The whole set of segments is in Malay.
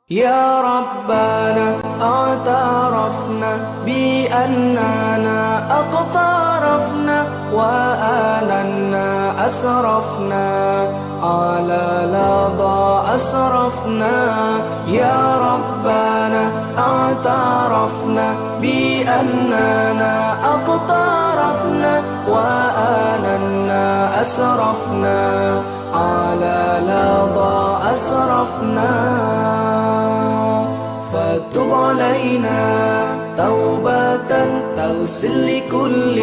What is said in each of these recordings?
يا ربنا اعترفنا بأننا اقترفنا وآلنا أسرفنا على لظى أسرفنا. يا ربنا اعترفنا بأننا اقترفنا وآلنا أسرفنا على لظى أسرفنا. فتب علينا توبة تغسل لكل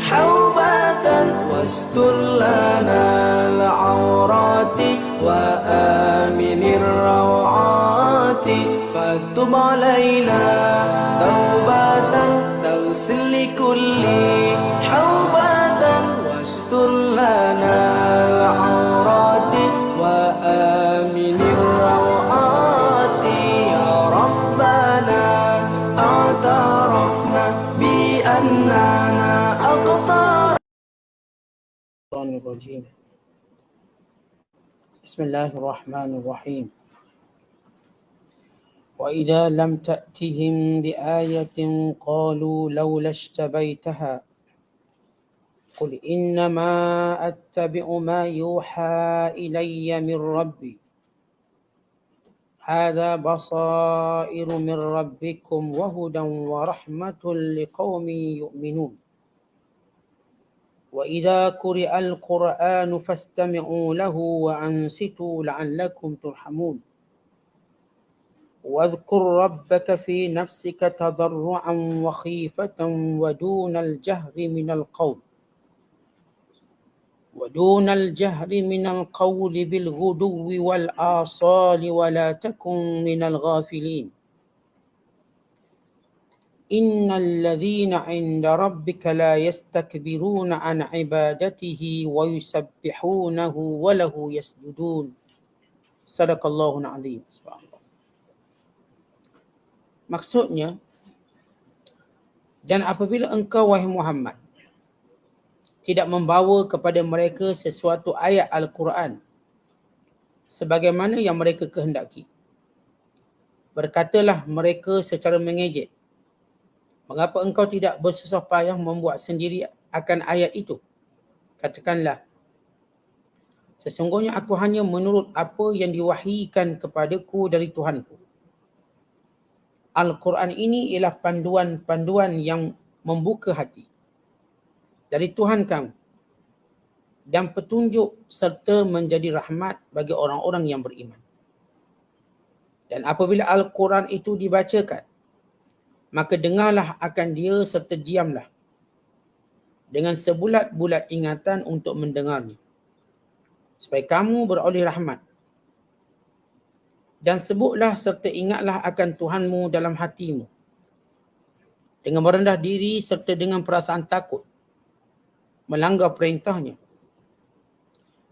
حوبة واستر لنا العورات وآمن الروعات. فتب علينا توبة تغسل لكل حوبة واستر لنا العورات وآمن الروعات. يا ربنا اعترفنا بأننا أقطار. بسم الله الرحمن الرحيم. وإذا لم تأتهم بآية قالوا لولا اشتبيتها قل إنما أتبع ما يوحى إلي من ربي هذا بصائر من ربكم وهدى ورحمة لقوم يؤمنون. وإذا قرئ القرآن فاستمعوا له وأنصتوا لعلكم ترحمون. واذكر ربك في نفسك تضرعا وخيفة ودون الجهر من القول بالغدو والآصال ولا تكن من الغافلين. إن الذين عند ربك لا يستكبرون عن عبادته ويسبحونه وله يسجدون. صدق الله العظيم. Maksudnya, dan apabila engkau wahai Muhammad tidak membawa kepada mereka sesuatu ayat Al-Quran sebagaimana yang mereka kehendaki, berkatalah mereka secara mengejek, mengapa engkau tidak bersusah payah membuat sendiri akan ayat itu? Katakanlah, sesungguhnya aku hanya menurut apa yang diwahyyikan kepadaku dari Tuhanku. Al-Quran ini ialah panduan-panduan yang membuka hati dari Tuhan kamu dan petunjuk serta menjadi rahmat bagi orang-orang yang beriman. Dan apabila Al-Quran itu dibacakan, maka dengarlah akan dia serta diamlah dengan sebulat-bulat ingatan untuk mendengarnya, supaya kamu beroleh rahmat. Dan sebutlah serta ingatlah akan Tuhanmu dalam hatimu dengan merendah diri serta dengan perasaan takut melanggar perintahnya,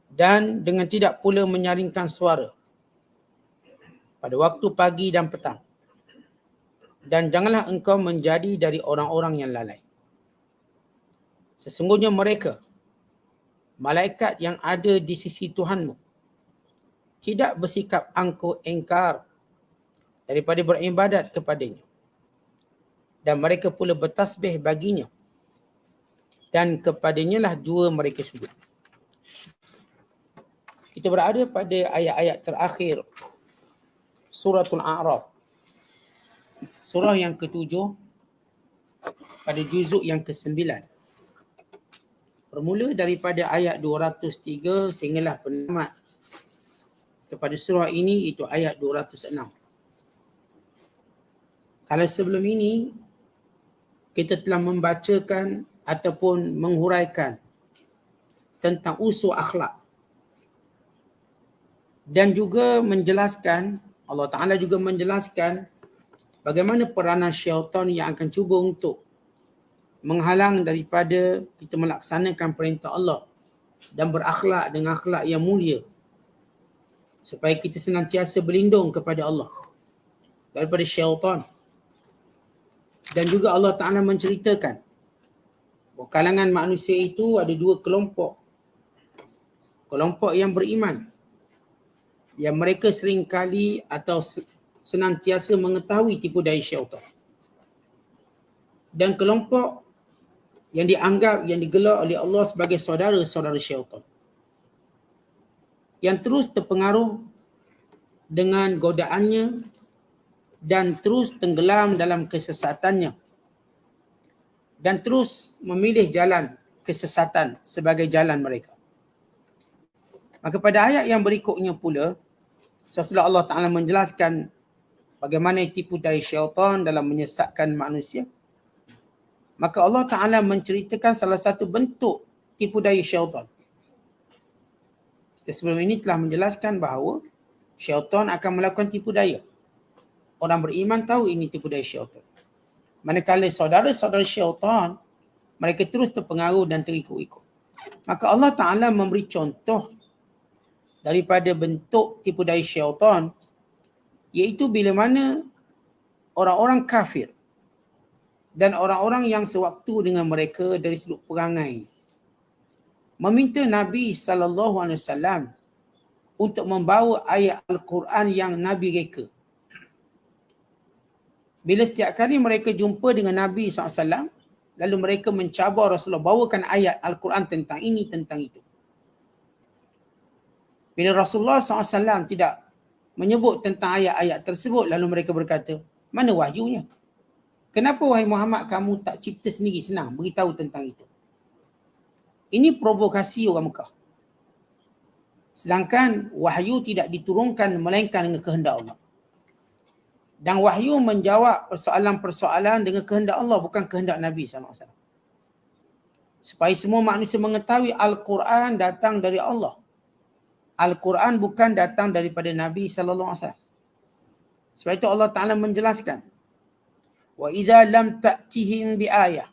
dan dengan tidak pula menyaringkan suara pada waktu pagi dan petang. Dan janganlah engkau menjadi dari orang-orang yang lalai. Sesungguhnya mereka, malaikat yang ada di sisi Tuhanmu, tidak bersikap angkuh engkar daripada beribadat kepadanya. Dan mereka pula bertasbih baginya. Dan kepadanya lah jua mereka sujud. Kita berada pada ayat-ayat terakhir Suratul A'raf. Surah yang ke-7 pada juzuk yang ke-9. Bermula daripada ayat 203 sehinggalah penamat kepada surah ini, itu ayat 206. Kalau sebelum ini kita telah membacakan ataupun menghuraikan tentang usul akhlak dan juga menjelaskan, Allah Ta'ala juga menjelaskan bagaimana peranan syaitan yang akan cuba untuk menghalang daripada kita melaksanakan perintah Allah dan berakhlak dengan akhlak yang mulia, supaya kita senantiasa berlindung kepada Allah daripada syaitan. Dan juga Allah Ta'ala menceritakan kalangan manusia itu ada dua kelompok. Kelompok yang beriman, yang mereka seringkali atau senantiasa mengetahui tipu daya syaitan. Dan kelompok yang dianggap, yang digelar oleh Allah sebagai saudara-saudara syaitan, yang terus terpengaruh dengan godaannya dan terus tenggelam dalam kesesatannya dan terus memilih jalan kesesatan sebagai jalan mereka. Maka pada ayat yang berikutnya pula, sesudah Allah Ta'ala menjelaskan bagaimana tipu daya syaitan dalam menyesatkan manusia, maka Allah Ta'ala menceritakan salah satu bentuk tipu daya syaitan. Kita sebelum ini telah menjelaskan bahawa syaitan akan melakukan tipu daya. Orang beriman tahu ini tipu daya syaitan. Manakala saudara-saudara syaitan, mereka terus terpengaruh dan terikut-ikut. Maka Allah Ta'ala memberi contoh daripada bentuk tipu daya syaitan, iaitu bila mana orang-orang kafir dan orang-orang yang sewaktu dengan mereka dari sudut perangai meminta Nabi SAW untuk membawa ayat Al-Quran yang Nabi reka. Bila setiap kali mereka jumpa dengan Nabi SAW, lalu mereka mencabar Rasulullah, bawakan ayat Al-Quran tentang ini, tentang itu. Bila Rasulullah SAW tidak menyebut tentang ayat-ayat tersebut, lalu mereka berkata, mana wahyunya? Kenapa wahai Muhammad kamu tak cipta sendiri, senang beritahu tentang itu? Ini provokasi orang Mekah. Sedangkan wahyu tidak diturunkan melainkan dengan kehendak Allah. Dan wahyu menjawab persoalan-persoalan dengan kehendak Allah, bukan kehendak Nabi SAW. Supaya semua manusia mengetahui Al-Quran datang dari Allah. Al-Quran bukan datang daripada Nabi SAW. Sebab itu Allah Ta'ala menjelaskan, wa idza lam ta'tihim bi ayah,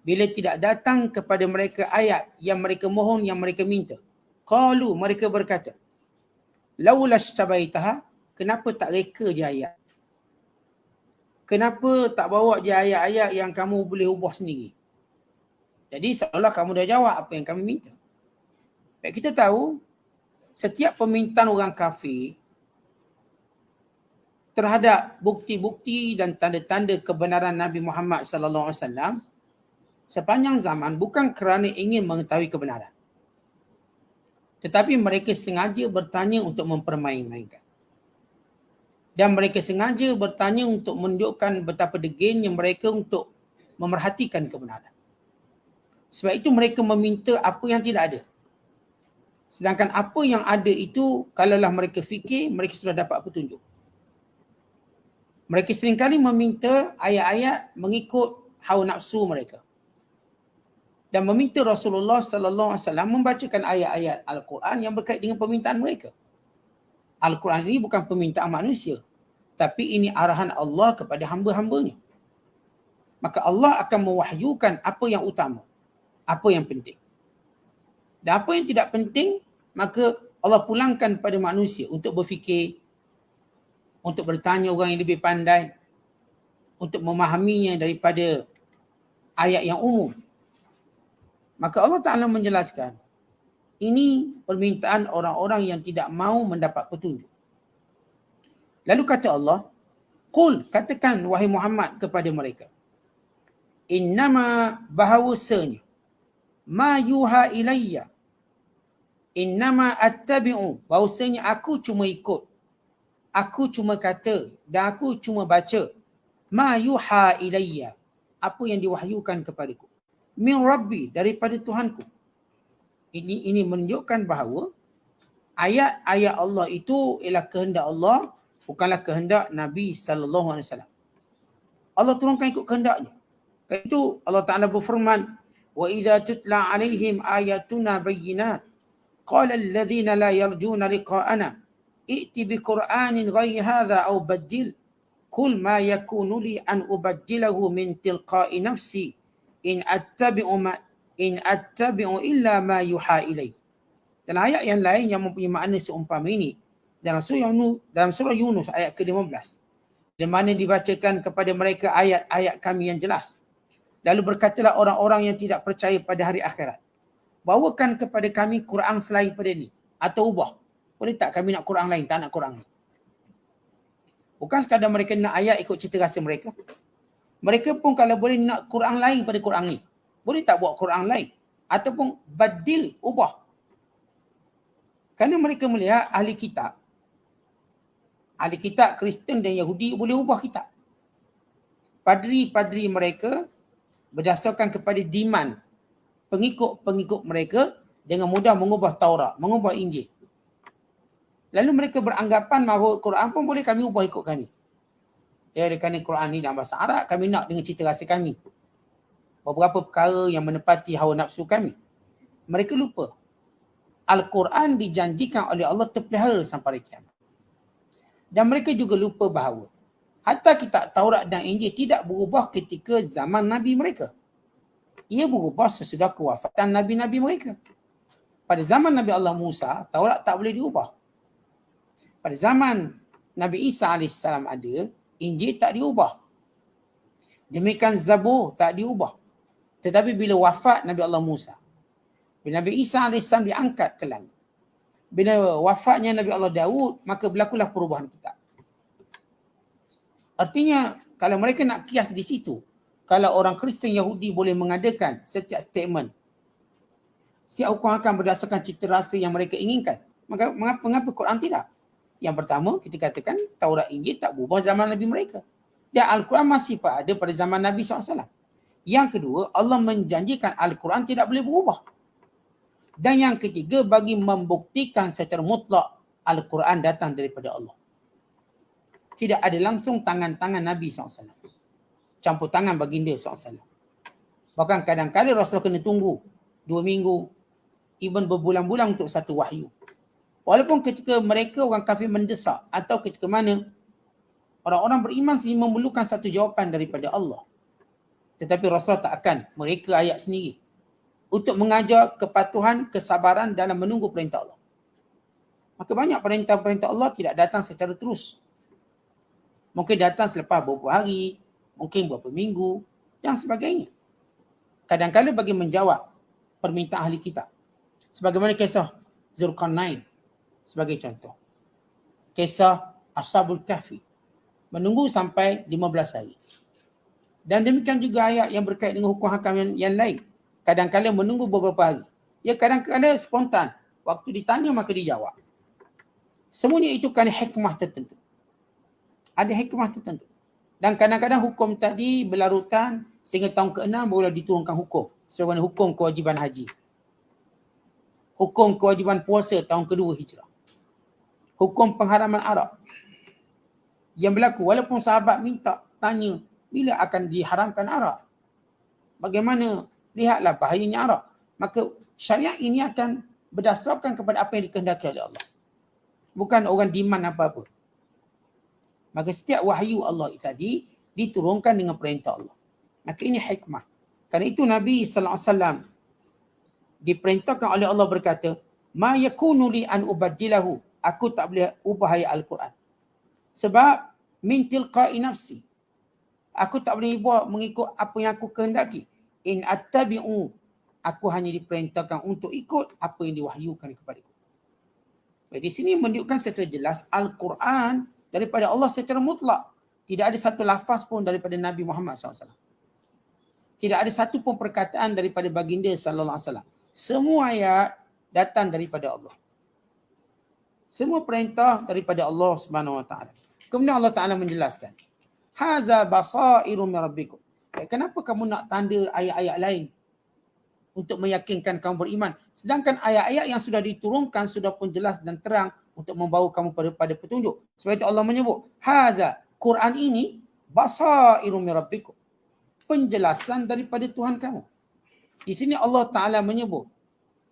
bila tidak datang kepada mereka ayat yang mereka mohon, yang mereka minta, qalu, mereka berkata, laula istabaitaha, kenapa tak reka je ayat? Kenapa tak bawa je ayat-ayat yang kamu boleh ubah sendiri? Jadi seolah kamu dah jawab apa yang kami minta. Baik, kita tahu setiap permintaan orang kafir terhadap bukti-bukti dan tanda-tanda kebenaran Nabi Muhammad SAW sepanjang zaman bukan kerana ingin mengetahui kebenaran, tetapi mereka sengaja bertanya untuk mempermain-mainkan. Dan mereka sengaja bertanya untuk menunjukkan betapa degilnya mereka untuk memerhatikan kebenaran. Sebab itu mereka meminta apa yang tidak ada. Sedangkan apa yang ada itu, kalaulah mereka fikir, mereka sudah dapat petunjuk. Mereka seringkali meminta ayat-ayat mengikut hawa nafsu mereka. Dan meminta Rasulullah SAW membacakan ayat-ayat Al-Quran yang berkait dengan permintaan mereka. Al-Quran ini bukan permintaan manusia, tapi ini arahan Allah kepada hamba-hambanya. Maka Allah akan mewahyukan apa yang utama, apa yang penting. Dan apa yang tidak penting, maka Allah pulangkan pada manusia untuk berfikir, untuk bertanya orang yang lebih pandai, untuk memahaminya daripada ayat yang umum. Maka Allah Ta'ala menjelaskan, ini permintaan orang-orang yang tidak mahu mendapat petunjuk. Lalu kata Allah, qul, katakan wahai Muhammad kepada mereka, innama, bahawasanya, ma yuha ilayya, innama attabi'u, bahawasanya aku cuma ikut, aku cuma kata dan aku cuma baca, ma yuha ilayya, apa yang diwahyukan kepadaku, min rabbi, daripada Tuhanku. Ini menunjukkan bahawa ayat-ayat Allah itu ialah kehendak Allah, bukanlah kehendak Nabi SAW. Allah turunkan ikut kehendaknya. Kerana itu Allah Ta'ala berfirman, wa idza tutla alaihim ayatuna bayyinat qala alladhina la yarjuna liqa'ana i'ti bi qur'anin ghayri hadha aw baddil qul ma yakunu li an ubaddilahu min tilqa'i nafsi in attabi'u illa ma yuha ilai. Dan ayat yang lain yang mempunyai makna seumpama ini dalam surah Yunus ayat ke-15, di mana dibacakan kepada mereka ayat-ayat kami yang jelas. Lalu berkatalah orang-orang yang tidak percaya pada hari akhirat, bawakan kepada kami Quran selain pada ini, atau ubah. Boleh tak kami nak Quran lain? Tak nak Quran lain. Bukan sekadar mereka nak ayat ikut cita rasa mereka. Mereka pun kalau boleh nak Quran lain pada Quran ni. Boleh tak buat Quran lain? Ataupun badil, ubah. Kerana mereka melihat ahli kitab Kristen dan Yahudi boleh ubah kitab. Padri-padri mereka berdasarkan kepada demand pengikut-pengikut mereka dengan mudah mengubah Taurat, mengubah Injil. Lalu mereka beranggapan bahawa Quran pun boleh kami ubah ikut kami. Ya, kerana Quran ni dalam bahasa Arab, kami nak dengan cita rasa kami. Beberapa perkara yang menepati hawa nafsu kami. Mereka lupa. Al-Quran dijanjikan oleh Allah terpelihara sampai hari kiamat. Dan mereka juga lupa bahawa hatta kitab Taurat dan Injil tidak berubah ketika zaman Nabi mereka. Ia berubah sesudah kewafatan Nabi-Nabi mereka. Pada zaman Nabi Allah Musa, Taurat tak boleh diubah. Pada zaman Nabi Isa AS ada, Injil tak diubah. Demikian Zabur tak diubah. Tetapi bila wafat Nabi Allah Musa, bila Nabi Isa AS diangkat ke langit, bila wafatnya Nabi Allah Daud, maka berlakulah perubahan kitab. Artinya, kalau mereka nak kias di situ, kalau orang Kristen Yahudi boleh mengadakan setiap statement, setiap hukum akan berdasarkan cita rasa yang mereka inginkan, maka mengapa Quran tidak? Yang pertama, kita katakan Taurat Injil tak berubah zaman Nabi mereka. Dan Al-Quran masih ada pada zaman Nabi SAW. Yang kedua, Allah menjanjikan Al-Quran tidak boleh berubah. Dan yang ketiga, bagi membuktikan secara mutlak Al-Quran datang daripada Allah. Tidak ada langsung tangan-tangan Nabi SAW. Campur tangan baginda SAW. Bahkan kadang-kadang Rasulullah kena tunggu 2 minggu, even berbulan-bulan untuk satu wahyu. Walaupun ketika mereka orang kafir mendesak atau ketika mana orang-orang beriman sendiri memerlukan satu jawapan daripada Allah. Tetapi Rasulullah tak akan mereka ayat sendiri untuk mengajar kepatuhan, kesabaran dalam menunggu perintah Allah. Maka banyak perintah-perintah Allah tidak datang secara terus. Mungkin datang selepas beberapa hari, mungkin beberapa minggu dan sebagainya. Kadang-kadang bagi menjawab permintaan ahli kitab. Sebagaimana kisah Zulkarnain sebagai contoh. Kisah Ashabul Kahfi. Menunggu sampai 15 hari. Dan demikian juga ayat yang berkait dengan hukum hakam yang lain. Kadang-kadang menunggu beberapa hari. Ya, kadang-kadang spontan. Waktu ditanya maka dijawab. Semuanya itu kerana hikmah tertentu. Ada hikmah tertentu. Dan kadang-kadang hukum tadi berlarutan sehingga tahun ke-6 barulah diturunkan hukum. Sebagaimana hukum kewajiban haji. Hukum kewajiban puasa tahun ke-2 Hijrah. Hukum pengharaman Arab. Yang berlaku walaupun sahabat minta, tanya bila akan diharamkan Arab. Bagaimana? Lihatlah bahayanya Arab. Maka syariat ini akan berdasarkan kepada apa yang dikehendaki oleh Allah. Bukan orang demand apa-apa. Maka setiap wahyu Allah tadi diturunkan dengan perintah Allah. Maka ini hikmah. Kerana itu Nabi SAW diperintahkan oleh Allah berkata, "Ma yakunu li an ubaddilahu." Aku tak boleh ubah ayat Al-Quran. Sebab min tilqa'i nafsi. Aku tak boleh buat mengikut apa yang aku kehendaki. In attabi'u. Aku hanya diperintahkan untuk ikut apa yang diwahyukan kepadaku. Di sini menunjukkan secara jelas Al-Quran daripada Allah secara mutlak. Tidak ada satu lafaz pun daripada Nabi Muhammad SAW. Tidak ada satu pun perkataan daripada baginda sallallahu alaihi wasallam. Semua ayat datang daripada Allah. Semua perintah daripada Allah Subhanahu Wa Taala. Kemudian Allah Taala menjelaskan, "Haza basairu min rabbikum." Kenapa kamu nak tanda ayat-ayat lain untuk meyakinkan kamu beriman? Sedangkan ayat-ayat yang sudah diturunkan sudah pun jelas dan terang untuk membawa kamu pada petunjuk. Sebab itu Allah menyebut, "Haza," Quran ini, "basairu min rabbikum." Penjelasan daripada Tuhan kamu. Di sini Allah Ta'ala menyebut,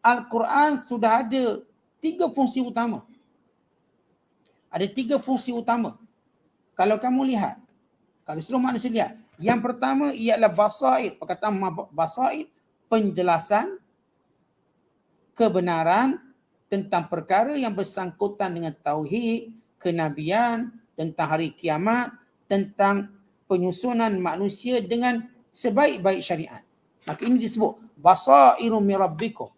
Al-Quran sudah ada 3 fungsi utama. Ada 3 fungsi utama. Kalau kamu lihat, kalau seluruh manusia lihat, yang pertama ialah basair. Perkataan basair, penjelasan kebenaran tentang perkara yang bersangkutan dengan tauhid, kenabian, tentang hari kiamat, tentang penyusunan manusia dengan sebaik-baik syariat. Maka ini disebut basairu min rabbikum.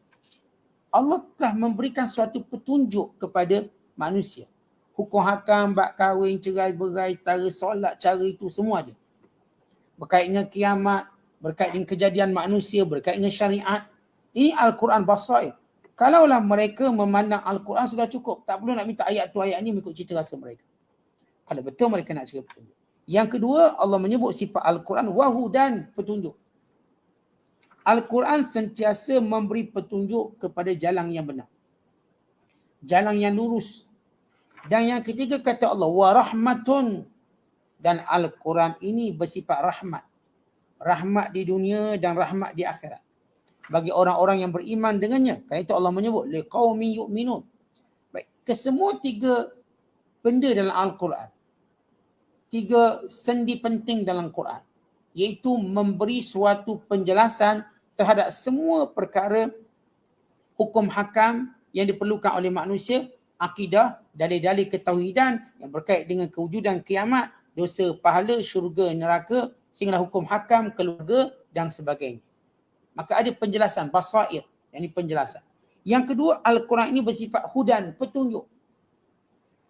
Allah telah memberikan suatu petunjuk kepada manusia. Hukum hakam, bab kahwin, cerai, berai, setara, solat, cara itu semua ada. Berkait dengan kiamat, berkait dengan kejadian manusia, berkait dengan syariat. Ini Al-Quran basair. Kalaulah mereka memandang Al-Quran sudah cukup, tak perlu nak minta ayat tu ayat ni mengikut cita rasa mereka. Kalau betul mereka nak cari petunjuk. Yang kedua, Allah menyebut sifat Al-Quran wahudan, petunjuk. Al-Quran sentiasa memberi petunjuk kepada jalan yang benar. Jalan yang lurus. Dan yang ketiga kata Allah, wa rahmatun. Dan Al-Quran ini bersifat rahmat. Rahmat di dunia dan rahmat di akhirat. Bagi orang-orang yang beriman dengannya. Kerana itu Allah menyebut, liqaumin yu'minun. Baik, kesemua tiga benda dalam Al-Quran. Tiga sendi penting dalam Quran. Iaitu memberi suatu penjelasan terhadap semua perkara hukum hakam yang diperlukan oleh manusia, akidah, dalil-dalil ketauhidan yang berkait dengan kewujudan kiamat, dosa, pahala, syurga, neraka, sehinggalah hukum hakam, keluarga dan sebagainya. Maka ada penjelasan, basair, yang ini penjelasan. Yang kedua, Al-Quran ini bersifat hudan, petunjuk.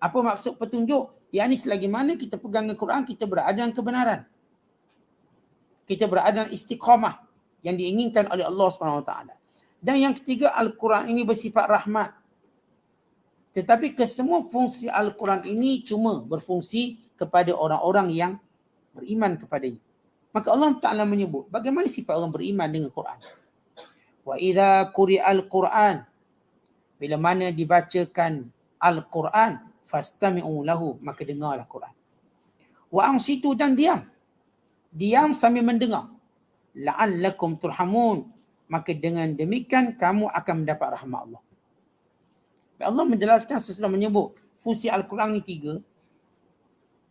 Apa maksud petunjuk? Yang ini selagi mana kita pegang Al-Quran, kita berada dalam kebenaran. Kita berada dalam istiqamah yang diinginkan oleh Allah SWT. Dan yang ketiga, Al-Quran ini bersifat rahmat. Tetapi kesemua fungsi Al-Quran ini cuma berfungsi kepada orang-orang yang beriman kepadanya. Maka Allah Ta'ala menyebut, bagaimana sifat orang beriman dengan Quran? Wa idza quri'al Quran, bila mana dibacakan Al-Quran, fastami'u lahu, maka dengarlah Quran. Wa ansitu, dan diam. Diam sambil mendengar. La'allakum turhamun, maka dengan demikian kamu akan mendapat rahmat Allah. Allah menjelaskan sesudah menyebut fungsi Al-Quran ni tiga.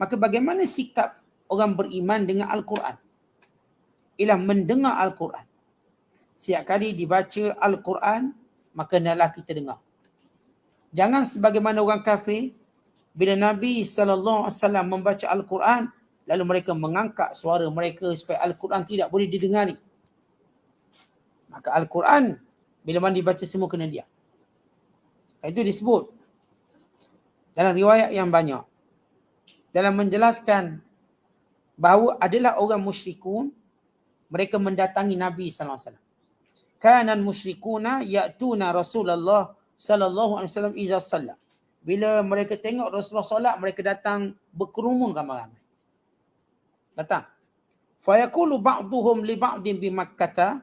Maka bagaimana sikap orang beriman dengan Al-Quran? Ialah mendengar Al-Quran. Setiap kali dibaca Al-Quran, maka hendaklah kita dengar. Jangan sebagaimana orang kafir, bila Nabi SAW membaca Al-Quran, lalu mereka mengangkat suara mereka supaya Al-Quran tidak boleh didengari. Maka Al-Quran, bila mana dibaca semua kena diam. Itu disebut dalam riwayat yang banyak. Dalam menjelaskan bahawa adalah orang musyrikun, mereka mendatangi Nabi SAW. Kanan musyrikuna ya'tuna Rasulullah SAW iza sallam. Bila mereka tengok Rasulullah solat, mereka datang berkerumun ramai-ramai. Datang. Fayaqulu ba'duhum li ba'din bi Makkah.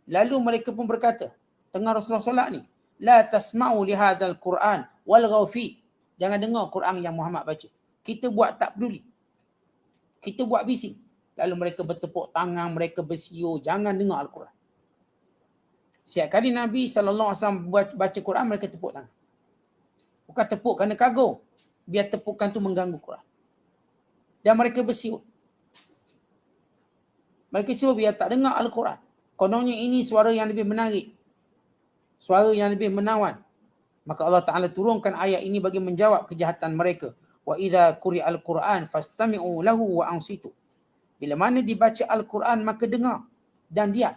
Lalu mereka pun berkata, tengah Rasulullah solat ni, la tasma'u li hadzal Quran walghaw fi. Jangan dengar Quran yang Muhammad baca. Kita buat tak peduli. Kita buat bising. Lalu mereka bertepuk tangan, mereka bersiul, jangan dengar Al-Quran. Setiap kali Nabi SAW baca Quran, mereka tepuk tangan. Bukan tepuk kerana kagum. Biar tepukan tu mengganggu Quran. Dan mereka bersiul. Mereka siul biar tak dengar Al-Quran. Kononnya ini suara yang lebih menarik. Suara yang lebih menawan. Maka Allah Ta'ala turunkan ayat ini bagi menjawab kejahatan mereka. Wa idza quri'al Qur'an fastami'u lahu wa ansitu. Bila mana dibaca Al-Quran maka dengar dan diam.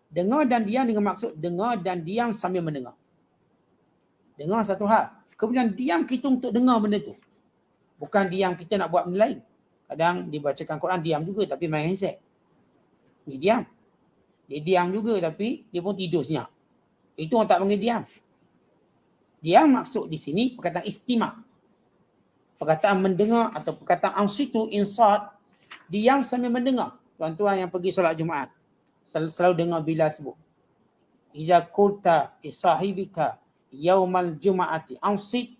Dengar dan diam dengan maksud dengar dan diam sambil mendengar. Dengar satu hal. Kemudian diam kita untuk dengar benda tu. Bukan diam kita nak buat benda lain. Kadang dibacakan Quran diam juga tapi main handset. Dia diam. Dia diam juga tapi dia pun tidur senyap. Itu orang tak panggil diam. Diam maksud di sini perkataan istima'. Perkataan mendengar atau perkataan ansitu, insat. Diam sambil mendengar. Tuan-tuan yang pergi solat Jumaat. Selalu dengar Bilal sebut. Iza qulta isahibika yaumal juma'ati ansit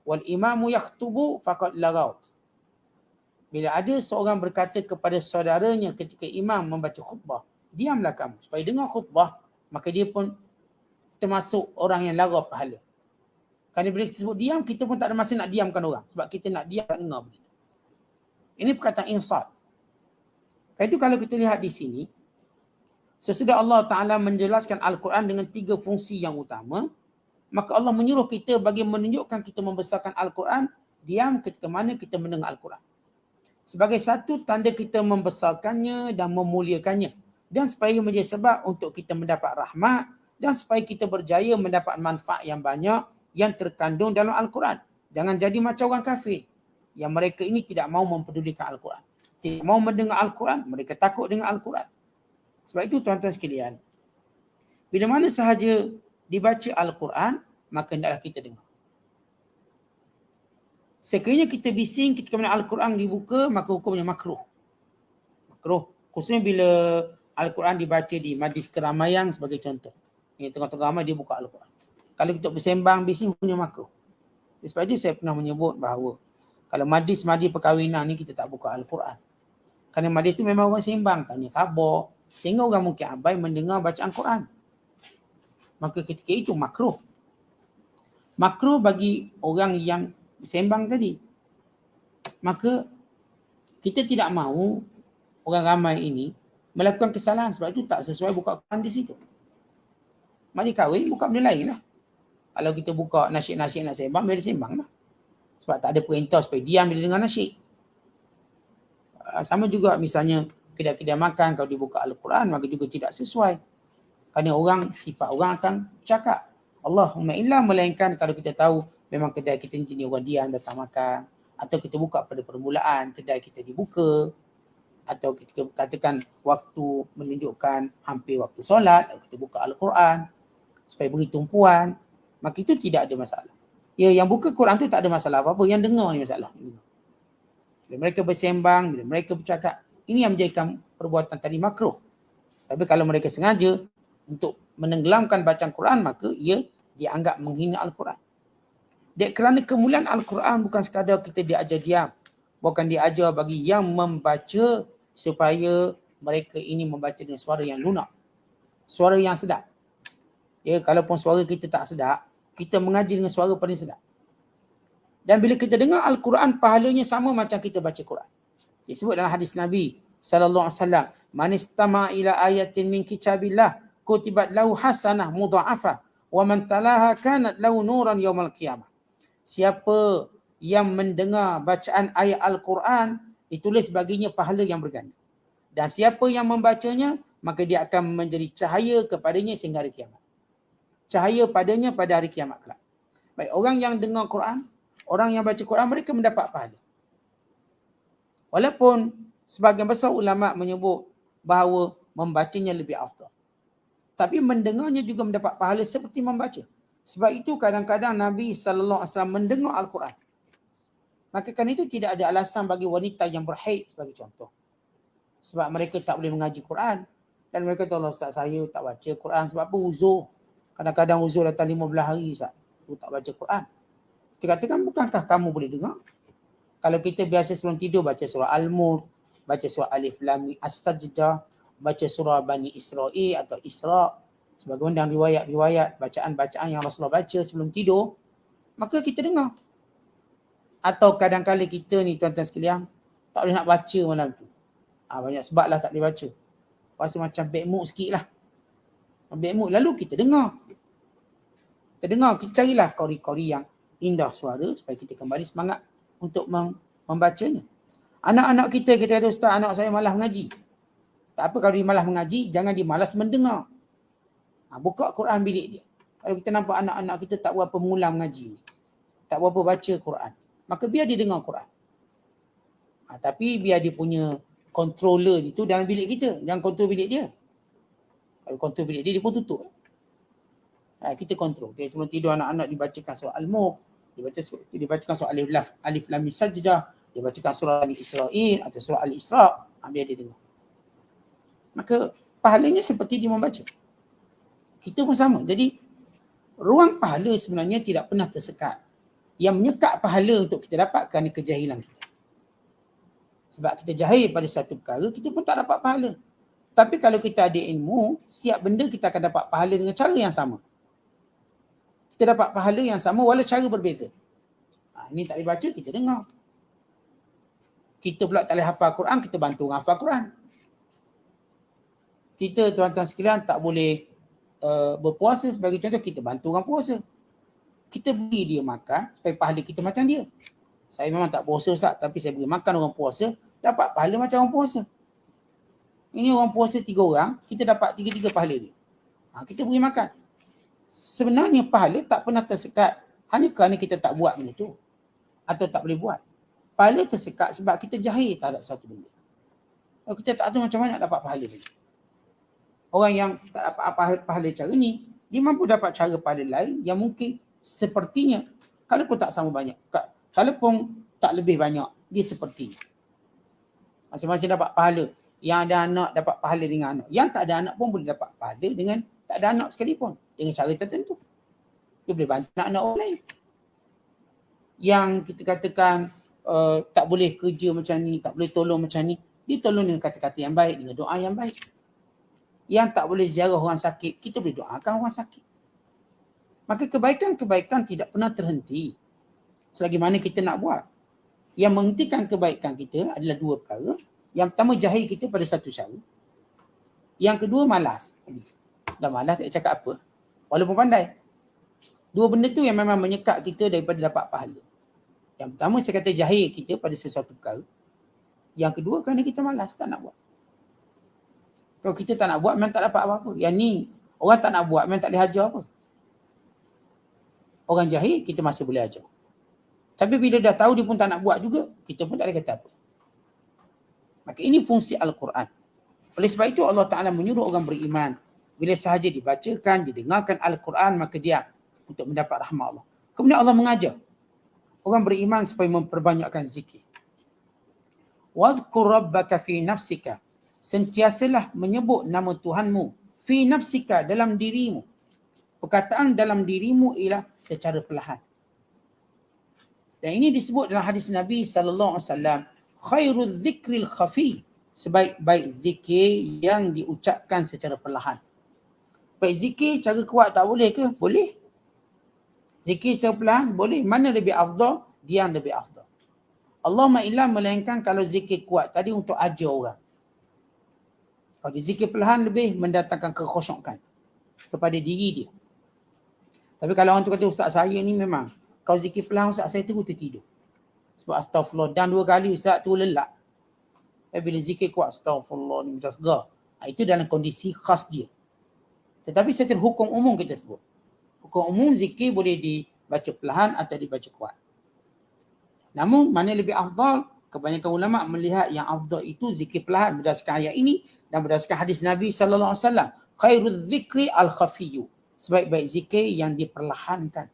wal imamu yakhtubu faqad lagaw. Bila ada seorang berkata kepada saudaranya ketika imam membaca khutbah, diamlah kamu supaya dengar khutbah, maka dia pun termasuk orang yang larau pahala. Kerana bila kita sebut diam, kita pun tak ada masa nak diamkan orang. Sebab kita nak diam, nak dengar begitu. Ini perkataan insat. Kerana itu kalau kita lihat di sini, sesudah Allah Ta'ala menjelaskan Al-Quran dengan tiga fungsi yang utama, maka Allah menyuruh kita bagi menunjukkan kita membesarkan Al-Quran, diam ketika mana kita mendengar Al-Quran. Sebagai satu tanda kita membesarkannya dan memuliakannya. Dan supaya menjadi sebab untuk kita mendapat rahmat dan supaya kita berjaya mendapat manfaat yang banyak yang terkandung dalam Al-Quran. Jangan jadi macam orang kafir yang mereka ini tidak mau mempedulikan Al-Quran. Tidak mau mendengar Al-Quran, mereka takut dengan Al-Quran. Sebab itu tuan-tuan sekalian, bila mana sahaja dibaca Al-Quran, maka hendaklah kita dengar. Sekiranya kita bising ketika mana Al-Quran dibuka, maka hukumnya makruh. Makruh. Khususnya bila Al-Quran dibaca di majlis keramaian sebagai contoh. Yang tengah-tengah ramai dia buka Al-Quran. Kalau kita bersembang bising, hukumnya makruh. Sebab itu saya pernah menyebut bahawa kalau majlis perkahwinan ni kita tak buka Al-Quran. Kerana majlis tu memang orang sembang, tanya khabar. Sehingga orang mungkin abai mendengar bacaan Quran. Maka ketika itu makruh. Makruh bagi orang yang sembang tadi. Maka kita tidak mahu orang ramai ini melakukan kesalahan, sebab itu tak sesuai buka Quran di situ. Mari kahwin buka benda lain lah. Kalau kita buka nasyid-nasyid nak sembang, biar dia sembang lah. Sebab tak ada perintah supaya diam bila dengar nasyid. Sama juga misalnya kedai-kedai makan, kalau dibuka Al-Quran maka juga tidak sesuai. Kerana orang, sifat orang akan cakap Allahumma illa, melainkan kalau kita tahu memang kedai kita ni orang diam datang makan, atau kita buka pada permulaan kedai kita dibuka, atau kita katakan waktu menunjukkan hampir waktu solat, kita buka Al-Quran supaya beri tumpuan, maka itu tidak ada masalah. Ya, yang buka Quran tu tak ada masalah apa-apa, yang dengar ni masalah. Bila mereka bersembang, bila mereka bercakap, ini yang menjadikan perbuatan tadi makruh. Tapi kalau mereka sengaja untuk menenggelamkan bacaan Quran, maka ia dianggap menghina Al-Quran. Kerana kemuliaan Al-Quran bukan sekadar kita diajar diam, bukan diajar bagi yang membaca supaya mereka ini membaca dengan suara yang lunak, suara yang sedap. Ya, kalaupun suara kita tak sedap, kita mengaji dengan suara paling sedap. Dan bila kita dengar Al-Quran, pahalanya sama macam kita baca Quran. Disebut dalam hadis Nabi sallallahu alaihi wasallam, man istama ila ayatin min kitabillah kutibat lahu hasanah mudha'afah wa man talaha kanat lahu nuran yaumal qiyamah. Siapa yang mendengar bacaan ayat Al-Quran, ditulis baginya pahala yang berganda. Dan siapa yang membacanya, maka dia akan menjadi cahaya kepadanya sehingga hari kiamat. Cahaya padanya pada hari kiamat kelak. Baik, orang yang dengar Quran, orang yang baca Quran, mereka mendapat pahala. Walaupun sebahagian besar ulama menyebut bahawa membacanya lebih afdal, tapi mendengarnya juga mendapat pahala seperti membaca. Sebab itu kadang-kadang Nabi SAW mendengar Al-Quran. Maka kan itu tidak ada alasan bagi wanita yang berhaid sebagai contoh. Sebab mereka tak boleh mengaji Quran. Dan mereka kata, Allah Ustaz, saya tak baca Quran sebab apa? Uzur. Kadang-kadang uzur datang 15 hari Ustaz, aku tak baca Quran. Kita katakan, bukankah kamu boleh dengar? Kalau kita biasa sebelum tidur baca surah Al-Mulk, baca surah Alif Lam Mim As-Sajdah, baca surah Bani Israel atau Isra, sebagaimana dalam riwayat-riwayat bacaan-bacaan yang Rasulullah baca sebelum tidur, maka kita dengar. Atau kadang-kadang kita ni tuan-tuan sekalian tak boleh nak baca malam tu. Banyak sebab lah tak boleh baca. Rasa macam bad mood sikit lah. Bad mood, lalu kita dengar. Kita carilah kori-kori yang indah suara supaya kita kembali semangat untuk membacanya. Anak-anak kita kata, Ustaz, anak saya malas mengaji. Tak apa, kalau dia malas mengaji, jangan dia malas mendengar. Buka Quran bilik dia. Kalau kita nampak anak-anak kita tak berapa mengulang mengaji, tak berapa baca Quran, maka biar dia dengar Quran. Tapi biar dia punya controller itu dalam bilik kita. Jangan kontrol bilik dia. Kalau kontrol bilik dia, dia pun tutup. Kita kontrol. Okay, sebelum tidur anak-anak dibacakan surah Al-Mulk, dibacakan surah Alif Lam Mim Sajdah, dibacakan surah Bani Israel atau surah Al-Isra, biar dia dengar. Maka pahalanya seperti dia membaca. Kita pun sama. Jadi ruang pahala sebenarnya tidak pernah tersekat. Yang menyekat pahala untuk kita dapat kerana kejahilan kita. Sebab kita jahil pada satu perkara, kita pun tak dapat pahala. Tapi kalau kita ada ilmu, setiap benda kita akan dapat pahala dengan cara yang sama. Kita dapat pahala yang sama walau cara berbeza. Ini tak boleh baca, kita dengar. Kita pula tak boleh hafal Quran, kita bantu orang hafal Quran. Kita tuan-tuan sekalian tak boleh berpuasa sebagai contoh, kita bantu orang puasa. Kita beri dia makan supaya pahala kita macam dia. Saya memang tak puasa Ustaz, tapi saya beri makan orang puasa, dapat pahala macam orang puasa. Ini orang puasa 3 orang, kita dapat 3 pahala dia. Kita beri makan. Sebenarnya pahala tak pernah tersekat hanya kerana kita tak buat benda tu. atau tak boleh buat. Pahala tersekat sebab kita jahil terhadap satu benda. Kalau kita tak tahu macam mana nak dapat pahala lagi. Orang yang tak dapat pahala cara ni, dia mampu dapat cara pahala lain yang mungkin sepertinya, kalaupun tak sama banyak, kalaupun tak lebih banyak, dia sepertinya. Masing-masing dapat pahala. Yang ada anak dapat pahala dengan anak. Yang tak ada anak pun boleh dapat pahala dengan tak ada anak sekalipun. Dengan cara tertentu. Dia boleh bantu anak orang lain. Yang kita katakan tak boleh kerja macam ni, tak boleh tolong macam ni, dia tolong dengan kata-kata yang baik, dengan doa yang baik. Yang tak boleh ziarah orang sakit, kita boleh doakan orang sakit. Maka kebaikan-kebaikan tidak pernah terhenti selagi mana kita nak buat. Yang menghentikan kebaikan kita adalah dua perkara. Yang pertama, jahil kita pada satu cara. Yang kedua, malas. Dah malas tak cakap apa, walaupun pandai. Dua benda tu yang memang menyekat kita daripada dapat pahala. Yang pertama, saya kata jahil kita pada sesuatu perkara. Yang kedua, kerana kita malas, tak nak buat. Kalau kita tak nak buat, memang tak dapat apa-apa. Yang ni, orang tak nak buat, memang tak boleh ajar apa. Orang jahil, kita masih boleh ajar. Tapi bila dah tahu dia pun tak nak buat juga, kita pun tak boleh kata apa. Maka ini fungsi Al-Quran. Oleh sebab itu Allah Ta'ala menyuruh orang beriman, bila sahaja dibacakan, didengarkan Al-Quran, maka dia untuk mendapat rahmat Allah. Kemudian Allah mengajar orang beriman supaya memperbanyakkan zikir. Wadhkur rabbaka fi nafsika. Sentiasalah menyebut nama Tuhanmu. Fi nafsika, dalam dirimu. Perkataan dalam dirimu ialah secara perlahan. Dan ini disebut dalam hadis Nabi SAW. Khairul zikril khafi. Sebaik-baik zikir yang diucapkan secara perlahan. Baik zikir cara kuat tak boleh ke? Boleh. Zikir secara perlahan boleh. Mana lebih afdal? Dia yang lebih afdal. Allahumma illa melainkan kalau zikir kuat tadi untuk ajar orang. Kalau zikir perlahan lebih mendatangkan kekhusyukan kepada diri dia. Tapi kalau orang tu kata, ustaz saya ni memang, kalau zikir perlahan ustaz saya tertidur. Sebab astagfirullah, dan 2 kali ustaz tu lelak. Bila zikir kuat, astagfirullah ni macam segar. Itu dalam kondisi khas dia. Tetapi secara hukum umum kita sebut. Hukum umum zikir boleh dibaca perlahan atau dibaca kuat. Namun mana lebih afdal? Kebanyakan ulama melihat yang afdal itu zikir perlahan berdasarkan ayat ini dan berdasarkan hadis Nabi SAW. Khairul zikri al-khafiyyu. Sebaik-baik zikir yang diperlahankan.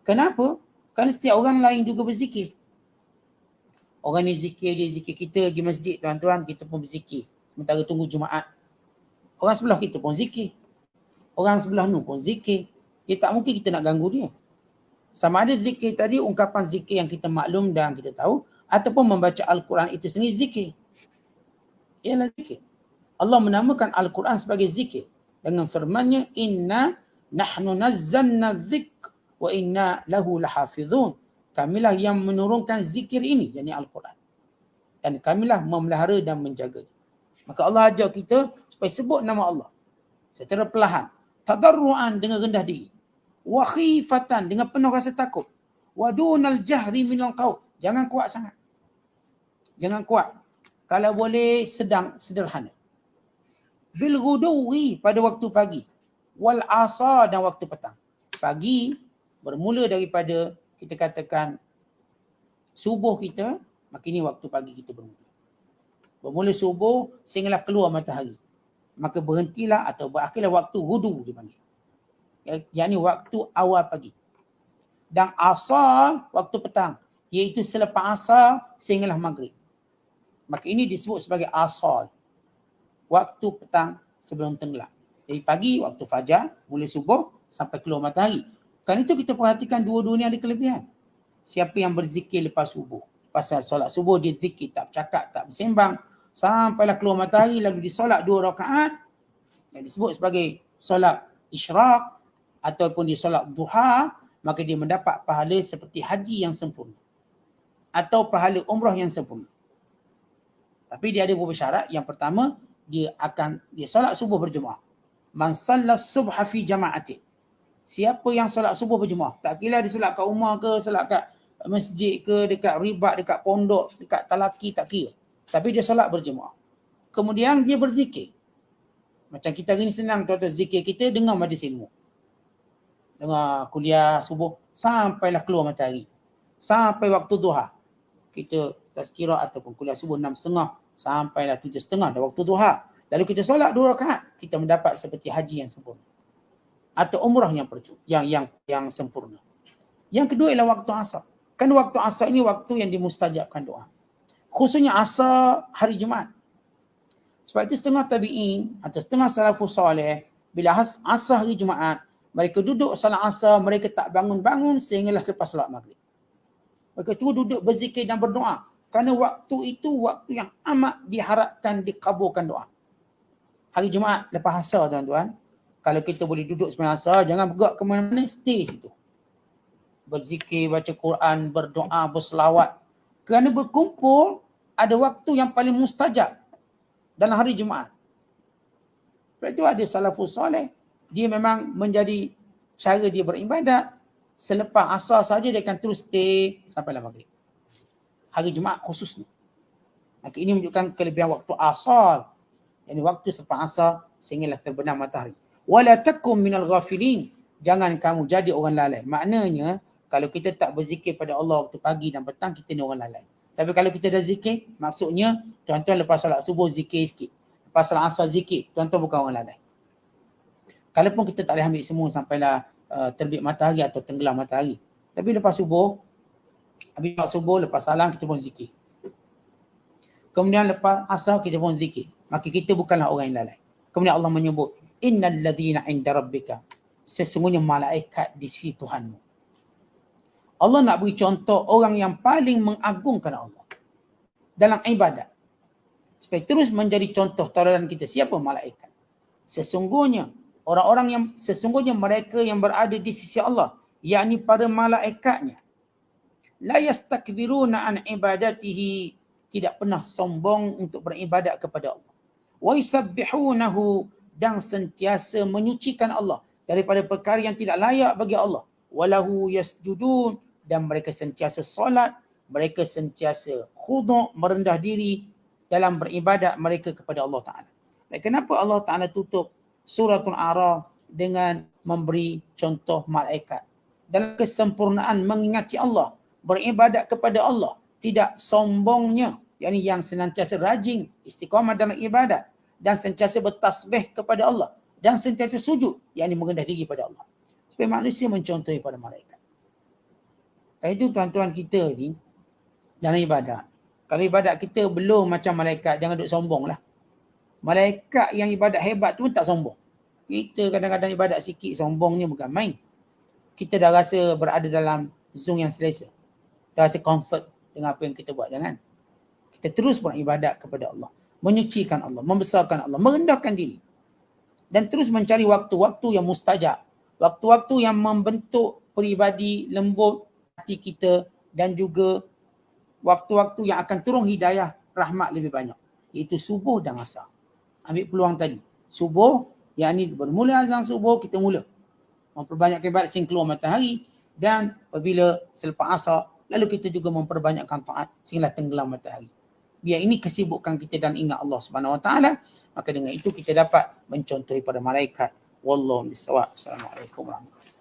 Kenapa? Kerana setiap orang lain juga berzikir. Orang ni zikir, dia zikir. Kita pergi masjid tuan-tuan, kita pun berzikir. Sementara tunggu Jumaat. Orang sebelah kita pun zikir. Orang sebelah nu pun zikir. Dia tak mungkin kita nak ganggu dia. Sama ada zikir tadi, ungkapan zikir yang kita maklum dan kita tahu, ataupun membaca Al-Quran itu sendiri zikir. Ialah zikir. Allah menamakan Al-Quran sebagai zikir. Dengan firman-Nya, inna nahnu nazzalna dzikr wa inna lahu lahafizun. Kamilah yang menurunkan zikir ini, yakni Al-Quran. Dan kamilah memelihara dan menjaga. Maka Allah ajar kita supaya sebut nama Allah secara perlahan. Tadarruan dengan rendah diri. Wa khifatan dengan penuh rasa takut. Wa dunal jahri minal qaul. Jangan kuat sangat. Jangan kuat. Kalau boleh sedang, sederhana. Bil ghuduwi pada waktu pagi. Wal asa dan waktu petang. Pagi bermula daripada kita katakan subuh kita, maka ini waktu pagi kita bermula. Bermula subuh sehinggalah keluar matahari. Maka berhentilah atau berakhirlah waktu ghudu dipanggil. Yakni waktu awal pagi. Dan asar waktu petang, iaitu selepas asar sehinggalah maghrib. Maka ini disebut sebagai asar. Waktu petang sebelum tenggelam. Jadi pagi waktu fajar, mulai subuh sampai keluar matahari. Kerana itu kita perhatikan dua-dua ni ada kelebihan. Siapa yang berzikir lepas subuh. Pasal solat subuh dia zikir, tak bercakap, tak bersembang. Sampailah keluar matahari lalu disolat 2 rakaat. Yang disebut sebagai solat isyraq ataupun dia solat duha. Maka dia mendapat pahala seperti haji yang sempurna. Atau pahala umrah yang sempurna. Tapi dia ada beberapa syarat. Yang pertama, dia solat subuh berjemaah. Man sallas subha fi jama'atin. Siapa yang solat subuh berjemaah. Tak kira dia solat kat rumah ke, solat kat masjid ke, dekat ribat, dekat pondok, dekat talaki, tak kira. Tapi dia solat berjemaah. Kemudian dia berzikir. Macam kita hari ni senang tuan-tuan zikir kita dengar majlis ilmu. Dengar kuliah subuh sampailah keluar matahari. sampai waktu duha. Kita tazkirah ataupun kuliah subuh 6.30 sampailah 7.30 dah waktu duha. Lalu kita solat 2 rakaat, kita mendapat seperti haji yang sempurna. Atau umrah yang sempurna. Yang kedua ialah waktu asar. Kan waktu asar ini waktu yang dimustajabkan doa. Khususnya asar hari Jumaat. Sebab itu setengah tabi'in atau setengah salafus soleh, bila asar hari Jumaat, mereka duduk salat asar, mereka tak bangun-bangun sehinggalah selepas solat maghrib. Mereka tu duduk berzikir dan berdoa. Kerana waktu itu waktu yang amat diharapkan dikabulkan doa. Hari Jumaat lepas asar tuan-tuan, kalau kita boleh duduk sembahyang asar, jangan bergerak ke mana-mana, stay situ. Berzikir, baca Quran, berdoa, berselawat. Kerana berkumpul ada waktu yang paling mustajab dalam hari Jumaat. Sebab itu ada salafus soleh, dia memang menjadi cara dia beribadat. Selepas asar saja dia akan terus stay sampailah maghrib. Hari Jumaat khususnya. Maka ini menunjukkan kelebihan waktu asar. Yang waktu selepas asar sehinggalah terbenam matahari. Wala takum minal ghafilin. Jangan kamu jadi orang lalai. Maknanya kalau kita tak berzikir pada Allah waktu pagi dan petang, kita ni orang lalai. Tapi kalau kita dah zikir, maksudnya tuan-tuan lepas salat subuh zikir sikit. Lepas salat asar zikir, tuan-tuan bukan orang lalai. Kalaupun kita tak boleh ambil semua sampailah terbit matahari atau tenggelam matahari. Tapi lepas subuh, lepas salam kita pun zikir. Kemudian lepas asar kita pun zikir. Maka kita bukanlah orang yang lalai. Kemudian Allah menyebut, innal ladzina 'inda rabbika, sesungguhnya malaikat di sisi Tuhanmu. Allah nak beri contoh orang yang paling mengagungkan Allah dalam ibadat. Supaya terus menjadi contoh tauladan kita. Siapa malaikat? Sesungguhnya mereka yang berada di sisi Allah, yakni para malaikatnya, la yastakbiruna an ibadatihi, tidak pernah sombong untuk beribadat kepada Allah. Wa yusabbihunahu, dan sentiasa menyucikan Allah daripada perkara yang tidak layak bagi Allah. Walahu yasjudun, dan mereka sentiasa solat, mereka sentiasa khuduk, merendah diri dalam beribadat mereka kepada Allah Ta'ala. Dan kenapa Allah Ta'ala tutup suratul A'raf dengan memberi contoh malaikat? Dalam kesempurnaan mengingati Allah, beribadat kepada Allah, tidak sombongnya, yakni yang senantiasa rajin istiqamah dalam ibadat dan sentiasa bertasbih kepada Allah dan sentiasa sujud, yakni merendah diri pada Allah. Supaya manusia mencontohi pada malaikat. Dan itu tuan-tuan kita ni dalam ibadat. Kalau ibadat kita belum macam malaikat, jangan duk sombong lah. Malaikat yang ibadat hebat tu pun tak sombong. Kita kadang-kadang ibadat sikit, sombongnya bukan main. Kita dah rasa berada dalam zone yang selesa. Dah rasa comfort dengan apa yang kita buat. Jangan. Kita terus beribadat kepada Allah. Menyucikan Allah, membesarkan Allah, merendahkan diri. Dan terus mencari waktu-waktu yang mustajab. Waktu-waktu yang membentuk peribadi lembut hati kita dan juga waktu-waktu yang akan turun hidayah rahmat lebih banyak. Iaitu subuh dan asar. Ambil peluang tadi. Subuh, yakni bermula azan subuh, kita mula memperbanyakkan ibadat sehingga keluar matahari, dan apabila selepas asar, lalu kita juga memperbanyakkan taat sehingga tenggelam matahari. Biar ini kesibukan kita dan ingat Allah Subhanahu Wa Taala, maka dengan itu kita dapat mencontohi pada malaikat. Wallahu bissawab. Assalamualaikum warahmatullahi wabarakatuh.